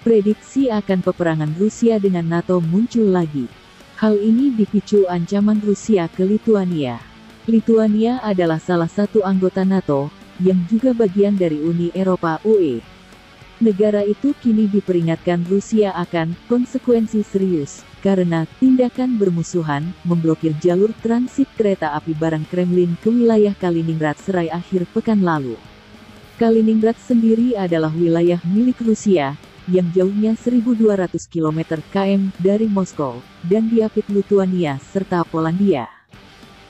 Prediksi akan peperangan Rusia dengan NATO muncul lagi. Hal ini dipicu ancaman Rusia ke Lituania. Lituania adalah salah satu anggota NATO, yang juga bagian dari Uni Eropa (UE). Negara itu kini diperingatkan Rusia akan konsekuensi serius, karena tindakan bermusuhan, memblokir jalur transit kereta api barang Kremlin ke wilayah Kaliningrad serai akhir pekan lalu. Kaliningrad sendiri adalah wilayah milik Rusia, yang jauhnya 1.200 km dari Moskow, dan diapit Lituania serta Polandia.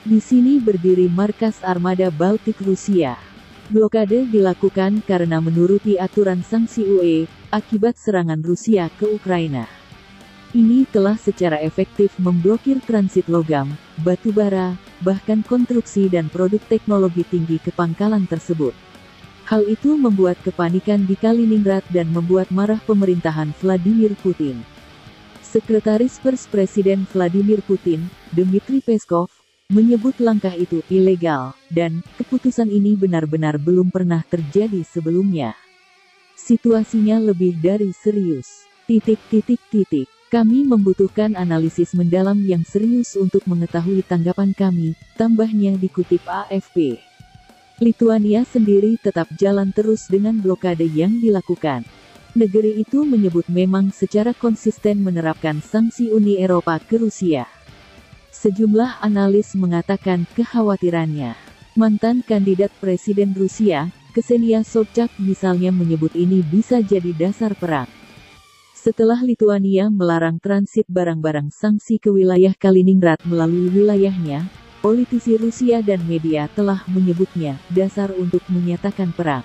Di sini berdiri markas armada Baltik Rusia. Blokade dilakukan karena menuruti aturan sanksi UE, akibat serangan Rusia ke Ukraina. Ini telah secara efektif memblokir transit logam, batu bara, bahkan konstruksi dan produk teknologi tinggi ke pangkalan tersebut. Hal itu membuat kepanikan di Kaliningrad dan membuat marah pemerintahan Vladimir Putin. Sekretaris Pers Presiden Vladimir Putin, Dmitry Peskov, menyebut langkah itu ilegal, dan keputusan ini benar-benar belum pernah terjadi sebelumnya. Situasinya lebih dari serius. Kami membutuhkan analisis mendalam yang serius untuk mengetahui tanggapan kami, tambahnya dikutip AFP. Lituania sendiri tetap jalan terus dengan blokade yang dilakukan. Negeri itu menyebut memang secara konsisten menerapkan sanksi Uni Eropa ke Rusia. Sejumlah analis mengatakan kekhawatirannya. Mantan kandidat Presiden Rusia, Ksenia Sobchak misalnya menyebut ini bisa jadi dasar perang. Setelah Lituania melarang transit barang-barang sanksi ke wilayah Kaliningrad melalui wilayahnya, politisi Rusia dan media telah menyebutnya dasar untuk menyatakan perang.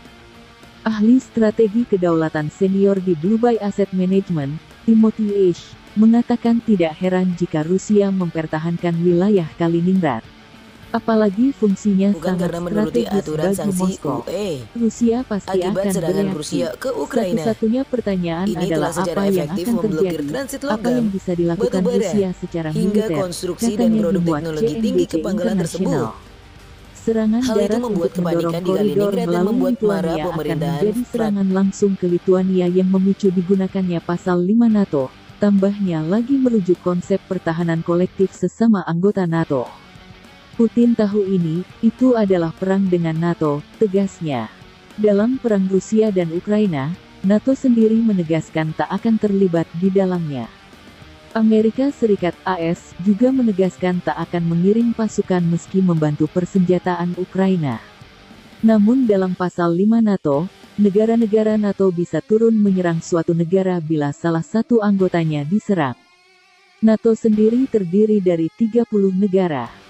Ahli strategi kedaulatan senior di Blueby Asset Management, Timothy H. mengatakan tidak heran jika Rusia mempertahankan wilayah Kaliningrad. Apalagi fungsinya sangat strategis bagi Moskow. Rusia pasti akan bereaksi. Satu-satunya pertanyaan adalah apa yang akan terjadi, apa yang bisa dilakukan Rusia secara militer, katanya dimuat CNBC International. Serangan darat untuk mendorong koridor melalui Lituania akan menjadi serangan langsung ke Lituania yang memicu digunakannya pasal 5 NATO. Tambahnya lagi merujuk konsep pertahanan kolektif sesama anggota NATO. Putin tahu ini, itu adalah perang dengan NATO, tegasnya. Dalam perang Rusia dan Ukraina, NATO sendiri menegaskan tak akan terlibat di dalamnya. Amerika Serikat (AS) juga menegaskan tak akan mengirim pasukan meski membantu persenjataan Ukraina. Namun dalam pasal 5 NATO, negara-negara NATO bisa turun menyerang suatu negara bila salah satu anggotanya diserang. NATO sendiri terdiri dari 30 negara.